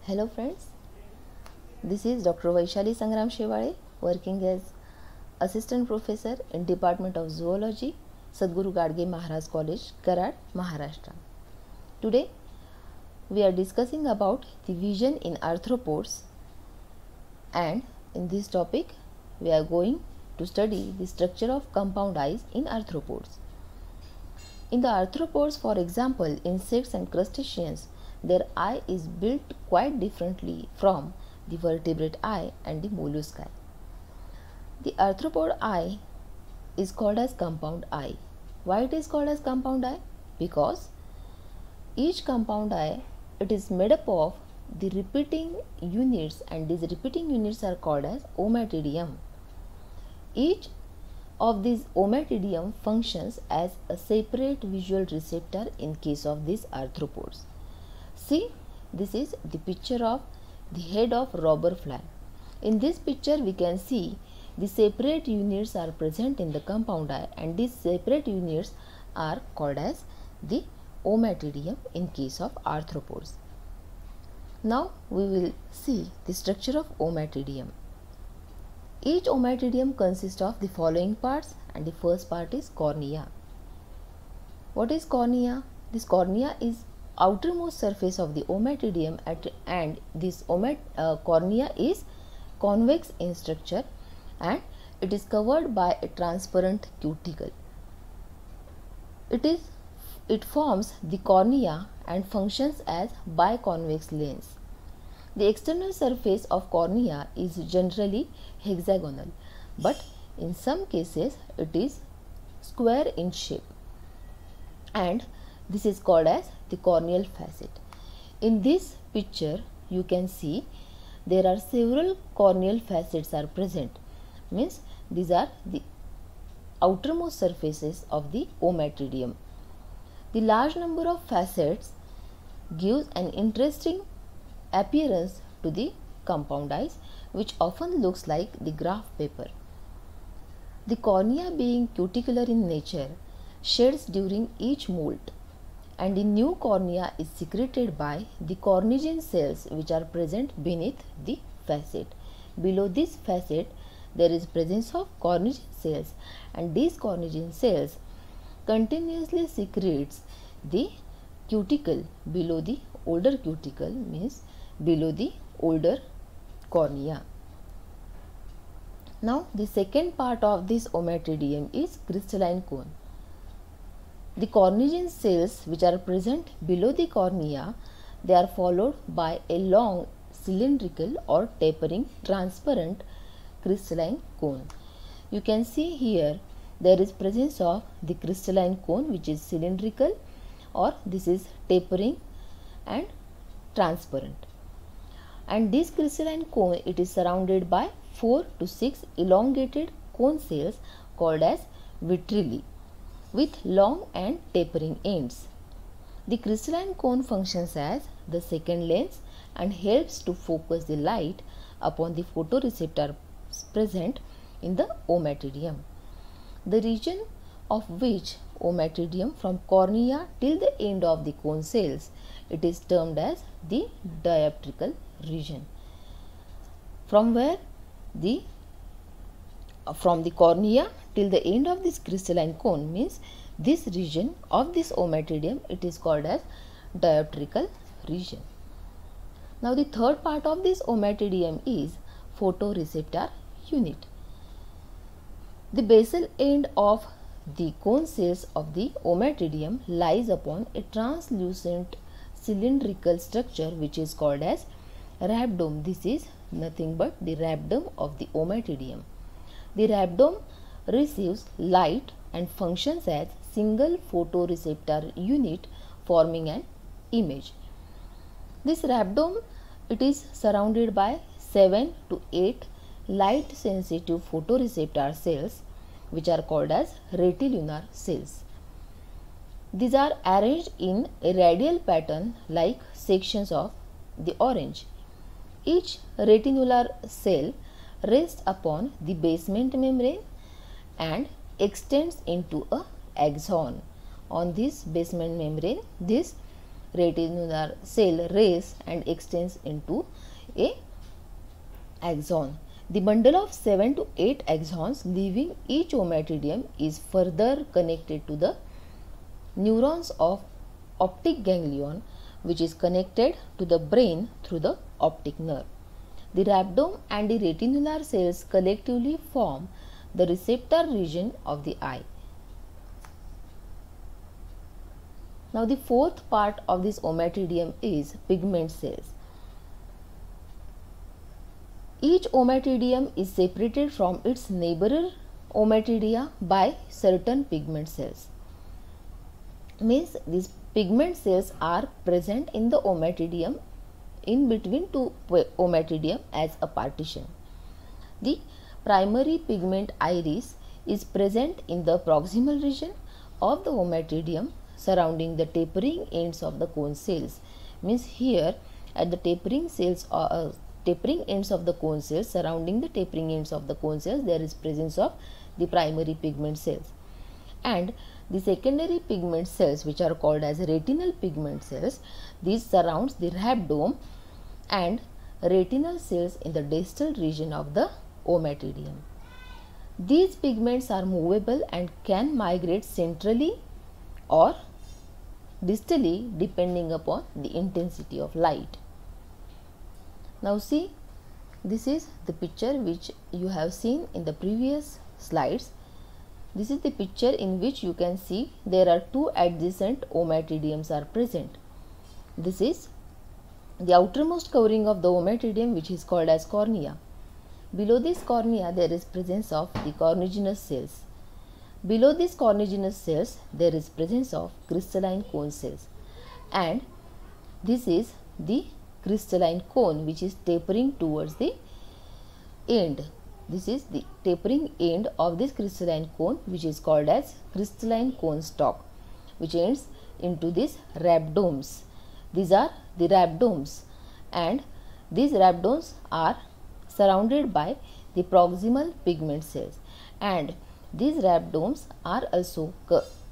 Hello friends, this is Dr. Vaishali Sangram Shevale, working as Assistant Professor in Department of Zoology, Sadhguru Gadge Maharaj College, Karad, Maharashtra. Today we are discussing about the vision in arthropods, and in this topic we are going to study the structure of compound eyes in arthropods. In the arthropods, for example, insects and crustaceans, their eye is built quite differently from the vertebrate eye and the mollusk eye. The arthropod eye is called as compound eye. Why it is called as compound eye? Because each compound eye, it is made up of the repeating units, and these repeating units are called as ommatidium. Each of these ommatidium functions as a separate visual receptor in case of these arthropods. See, this is the picture of the head of robber fly. In this picture we can see the separate units are present in the compound eye, and these separate units are called as the ommatidium in case of arthropods. Now we will see the structure of ommatidium. Each ommatidium consists of the following parts, and the first part is cornea. What is cornea? This cornea is outermost surface of the ommatidium, and this cornea is convex in structure, and it is covered by a transparent cuticle. It forms the cornea and functions as biconvex lens. The external surface of cornea is generally hexagonal, but in some cases it is square in shape, and this is called as the corneal facet. In this picture you can see there are several corneal facets are present, means these are the outermost surfaces of the ommatidium. The large number of facets gives an interesting appearance to the compound eyes, which often looks like the graph paper. The cornea, being cuticular in nature, sheds during each molt, and the new cornea is secreted by the cornigine cells which are present beneath the facet. Below this facet there is presence of cornigine cells, and these cornigine cells continuously secretes the cuticle below the older cuticle, means below the older cornea. Now the second part of this ommatidium is crystalline cone. The cornigine cells which are present below the cornea, they are followed by a long cylindrical or tapering transparent crystalline cone. You can see here there is presence of the crystalline cone which is cylindrical, or this is tapering and transparent. And this crystalline cone, it is surrounded by 4 to 6 elongated cone cells called as vitrilli, with long and tapering ends. The crystalline cone functions as the second lens and helps to focus the light upon the photoreceptors present in the ommatidium. The region of which ommatidium from cornea till the end of the cone cells, it is termed as the dioptrical region. From the cornea till the end of this crystalline cone, means this region of this ommatidium, it is called as dioptrical region. Now the third part of this ommatidium is photoreceptor unit. The basal end of the cone cells of the ommatidium lies upon a translucent cylindrical structure which is called as rhabdome. This is nothing but the rhabdome of the ommatidium. The rhabdome receives light and functions as single photoreceptor unit, forming an image. This rhabdome, it is surrounded by 7 to 8 light sensitive photoreceptor cells which are called as retilular cells. These are arranged in a radial pattern like sections of the orange. Each retinular cell rests upon the basement membrane and extends into a axon. On this basement membrane, this retinular cell race and extends into a axon. The bundle of 7 to 8 axons leaving each ommatidium is further connected to the neurons of optic ganglion, which is connected to the brain through the optic nerve. The rhabdome and the retinular cells collectively form the receptor region of the eye. Now the fourth part of this ommatidium is pigment cells. Each ommatidium is separated from its neighbor ommatidia by certain pigment cells. Means these pigment cells are present in the ommatidium in between two ommatidium as a partition. The primary pigment iris is present in the proximal region of the ommatidium surrounding the tapering ends of the cone cells. Means here at the tapering ends of the cone cells, surrounding the tapering ends of the cone cells, there is presence of the primary pigment cells. And the secondary pigment cells, which are called as retinal pigment cells, these surrounds the rhabdome and retinal cells in the distal region of the ommatidium. These pigments are movable and can migrate centrally or distally depending upon the intensity of light. Now see, this is the picture which you have seen in the previous slides. This is the picture in which you can see there are two adjacent ommatidiums are present. This is the outermost covering of the ommatidium, which is called as cornea. Below this cornea there is presence of the corniginous cells. Below these corniginous cells there is presence of crystalline cone cells, and this is the crystalline cone which is tapering towards the end. This is the tapering end of this crystalline cone, which is called as crystalline cone stalk, which ends into these rhabdomes. These are the rhabdomes, and these rhabdomes are surrounded by the proximal pigment cells, and these rhabdomes are also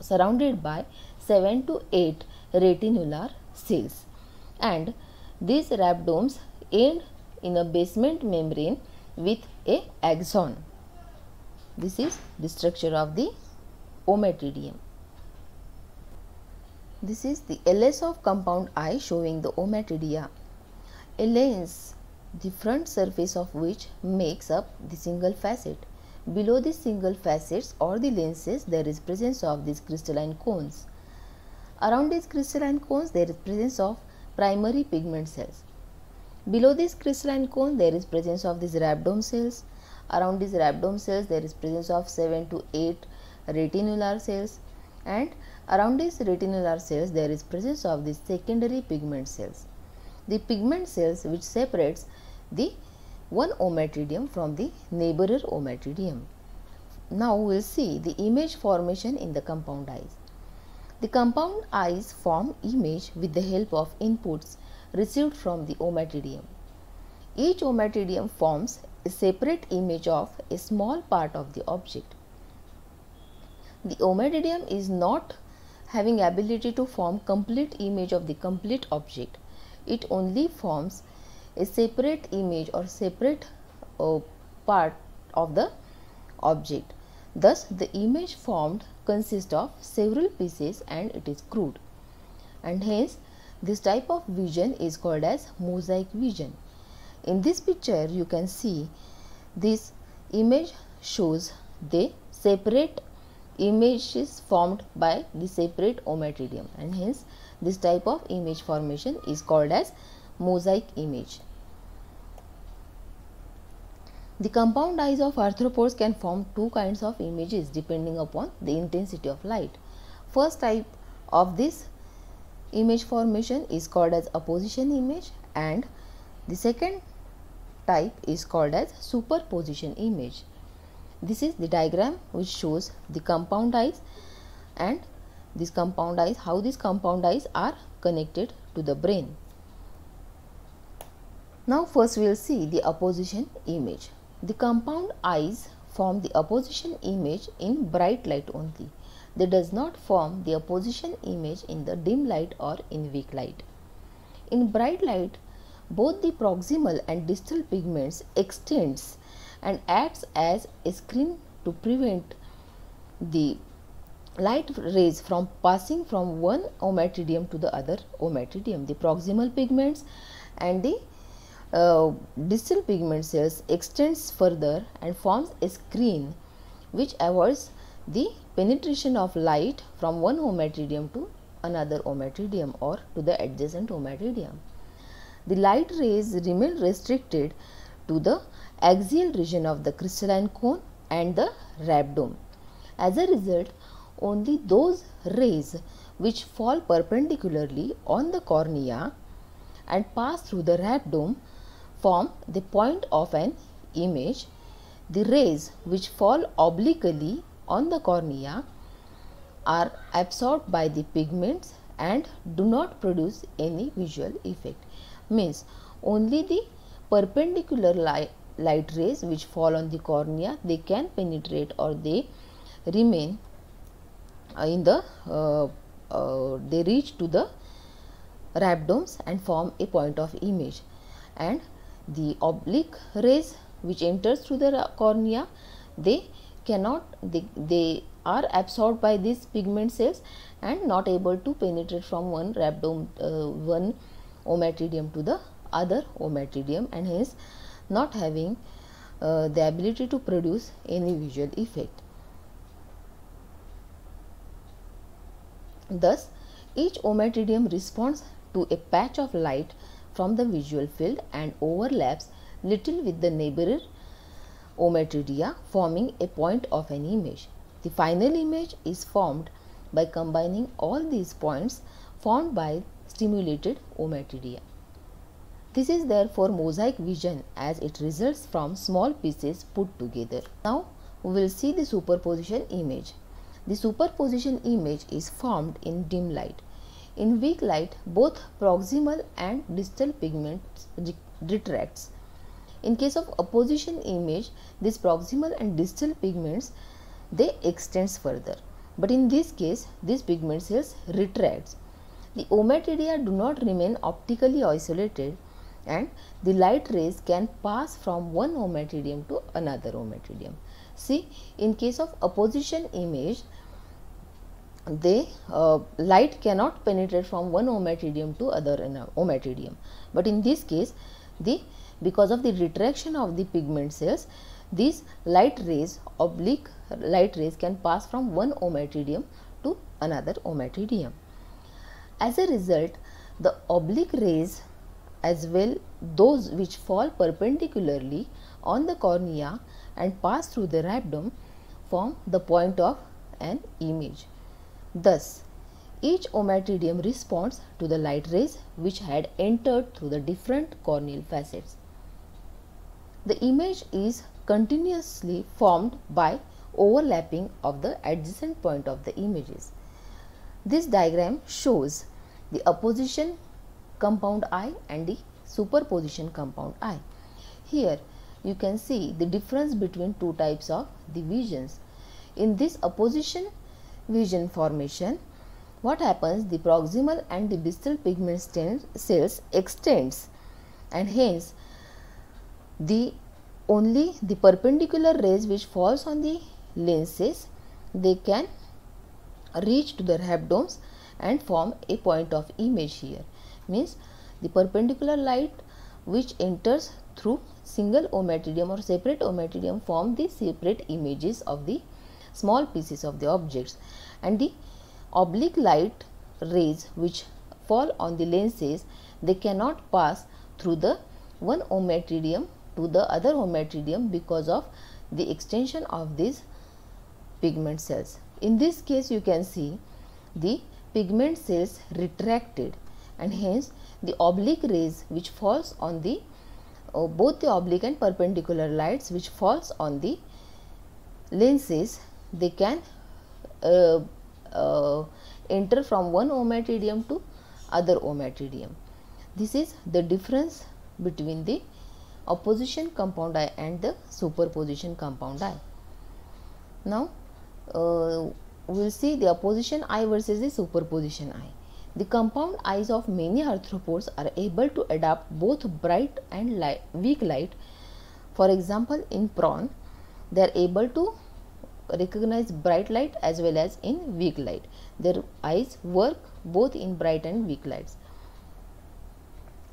surrounded by 7 to 8 retinular cells, and these rhabdomes end in a basement membrane with a axon. This is the structure of the ommatidium. This is the LS of compound eye showing the ommatidia. A lens, the front surface of which makes up the single facet. Below these single facets or the lenses there is presence of these crystalline cones. Around these crystalline cones there is presence of primary pigment cells. Below this crystalline cone there is presence of these rhabdome cells. Around these rhabdome cells there is presence of 7 to 8 retinular cells, and around these retinular cells there is presence of these secondary pigment cells. The pigment cells which separates the one ommatidium from the neighbour ommatidium. Now we will see the image formation in the compound eyes. The compound eyes form image with the help of inputs received from the ommatidium. Each ommatidium forms a separate image of a small part of the object. The ommatidium is not having ability to form complete image of the complete object. It only forms a separate image or separate part of the object. Thus, the image formed consists of several pieces and it is crude, and hence this type of vision is called as mosaic vision. In this picture you can see this image shows the separate images formed by the separate ommatidium, and hence this type of image formation is called as mosaic image. The compound eyes of arthropods can form two kinds of images depending upon the intensity of light. First type of this image formation is called as apposition image, and the second type is called as superposition image. This is the diagram which shows the compound eyes and these compound eyes, how these compound eyes are connected to the brain. Now first we will see the apposition image. The compound eyes form the apposition image in bright light only. they does not form the opposition image in the dim light or in weak light. In bright light, both the proximal and distal pigments extends and acts as a screen to prevent the light rays from passing from one ommatidium to the other ommatidium. The proximal pigments and the distal pigment cells extends further and forms a screen which avoids the penetration of light from one ommatidium to another ommatidium or to the adjacent ommatidium. The light rays remain restricted to the axial region of the crystalline cone and the rhabdome. As a result, only those rays which fall perpendicularly on the cornea and pass through the rhabdome form the point of an image. The rays which fall obliquely on the cornea are absorbed by the pigments and do not produce any visual effect. Means only the perpendicular light rays which fall on the cornea, they can penetrate or they remain in the they reach to the rhabdomes and form a point of image, and the oblique rays which enters through the cornea, they are absorbed by these pigment cells and not able to penetrate from one rhabdome one ommatidium to the other ommatidium, and hence not having the ability to produce any visual effect. Thus, each ommatidium responds to a patch of light from the visual field and overlaps little with the neighboring ommatidia, forming a point of an image. The final image is formed by combining all these points formed by stimulated ommatidia. This is therefore mosaic vision, as it results from small pieces put together. Now we will see the superposition image. The superposition image is formed in dim light. In weak light, both proximal and distal pigments retracts. In case of opposition image, these proximal and distal pigments, they extends further. But in this case, these pigment cells retracts. The ommatidia do not remain optically isolated, and the light rays can pass from one ommatidium to another ommatidium. See, in case of opposition image, light cannot penetrate from one ommatidium to other ommatidium. But in this case, because of the retraction of the pigment cells, these oblique light rays can pass from one ommatidium to another ommatidium. As a result, the oblique rays, as well those which fall perpendicularly on the cornea and pass through the rhabdome, form the point of an image. Thus, each ommatidium responds to the light rays which had entered through the different corneal facets. The image is continuously formed by overlapping of the adjacent point of the images. This diagram shows the opposition compound eye and the superposition compound eye. Here you can see the difference between two types of the visions. In this opposition vision formation, what happens, the proximal and the distal pigment cells extends, and hence only the perpendicular rays which falls on the lenses, they can reach to the rhabdomes and form a point of image. Here means the perpendicular light which enters through single ommatidium or separate ommatidium form the separate images of the small pieces of the objects, and the oblique light rays which fall on the lenses, they cannot pass through the one ommatidium to the other ommatidium because of the extension of these pigment cells. In this case, you can see the pigment cells retracted, and hence the oblique rays which falls on the both the oblique and perpendicular lights which falls on the lenses, they can enter from one ommatidium to other ommatidium. This is the difference between the opposition compound eye and the superposition compound eye. Now we will see the opposition eye versus the superposition eye. The compound eyes of many arthropods are able to adapt both bright and weak light. For example, in prawn, they are able to recognize bright light as well as in weak light. Their eyes work both in bright and weak lights.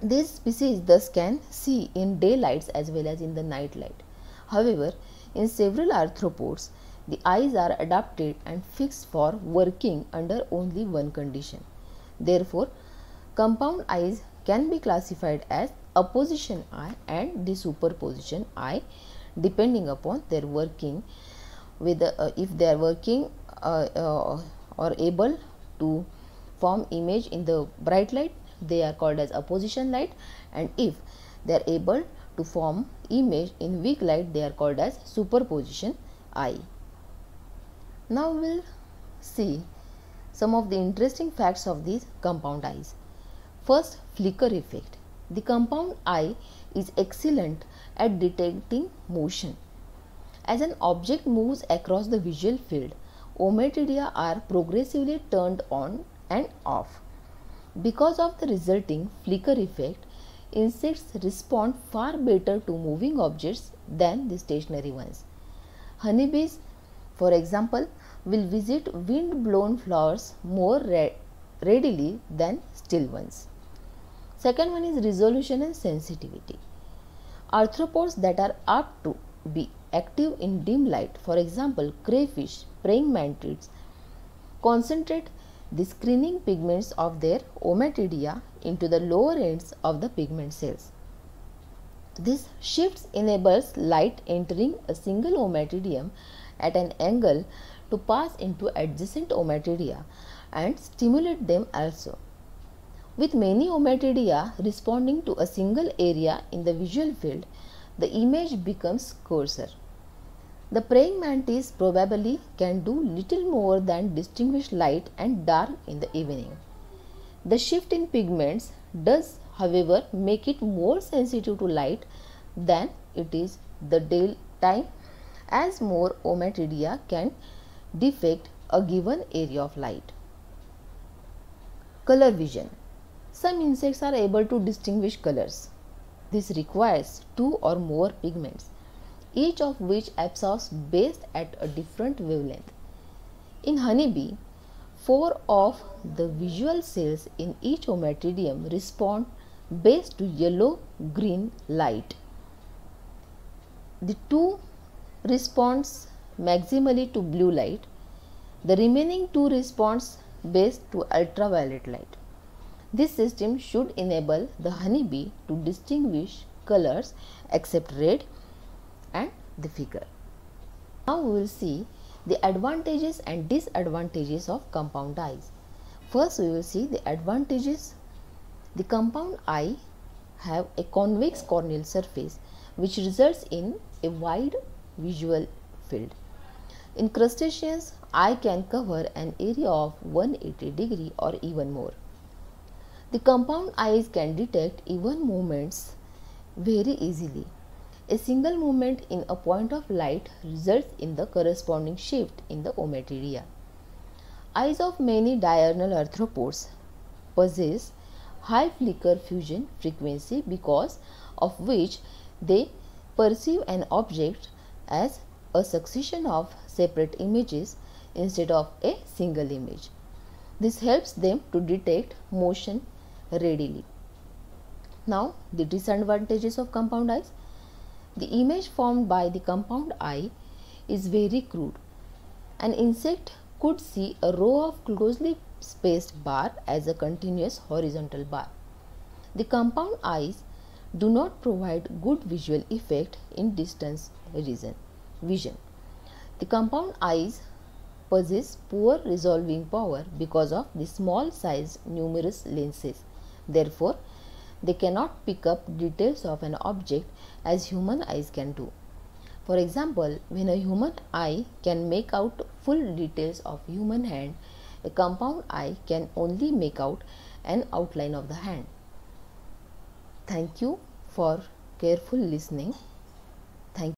This species thus can see in daylights as well as in the night light. However, in several arthropods, the eyes are adapted and fixed for working under only one condition. Therefore, compound eyes can be classified as opposition eye and the superposition eye depending upon their working. If they are working or able to form image in the bright light, they are called as opposition light, and if they are able to form image in weak light, they are called as superposition eye. Now we will see some of the interesting facts of these compound eyes. First, flicker effect. The compound eye is excellent at detecting motion. As an object moves across the visual field, ommatidia are progressively turned on and off. Because of the resulting flicker effect, insects respond far better to moving objects than the stationary ones. Honeybees, for example, will visit wind-blown flowers more readily than still ones. Second one is resolution and sensitivity. Arthropods that are apt to be active in dim light, for example, crayfish, praying mantids, concentrate the screening pigments of their ommatidia into the lower ends of the pigment cells. This shift enables light entering a single ommatidium at an angle to pass into adjacent ommatidia and stimulate them also. With many ommatidia responding to a single area in the visual field, the image becomes coarser. The praying mantis probably can do little more than distinguish light and dark in the evening. The shift in pigments does, however, make it more sensitive to light than it is the daytime, as more ommatidia can defect a given area of light. Color vision. Some insects are able to distinguish colors. This requires two or more pigments, each of which absorbs best at a different wavelength. In honeybee, 4 of the visual cells in each ommatidium respond best to yellow-green light. The 2 responds maximally to blue light. The remaining 2 responds best to ultraviolet light. This system should enable the honeybee to distinguish colors except red and the figure. Now we will see the advantages and disadvantages of compound eyes. First we will see the advantages. The compound eye have a convex corneal surface which results in a wide visual field. In crustaceans, eye can cover an area of 180 degrees or even more. The compound eyes can detect even movements very easily. A single movement in a point of light results in the corresponding shift in the ommatidia. Eyes of many diurnal arthropods possess high flicker fusion frequency, because of which they perceive an object as a succession of separate images instead of a single image. This helps them to detect motion readily. Now, the disadvantages of compound eyes. The image formed by the compound eye is very crude. An insect could see a row of closely spaced bars as a continuous horizontal bar. The compound eyes do not provide good visual effect in distance vision. The compound eyes possess poor resolving power because of the small size numerous lenses. Therefore, they cannot pick up details of an object as human eyes can do. For example, when a human eye can make out full details of human hand, a compound eye can only make out an outline of the hand. Thank you for careful listening.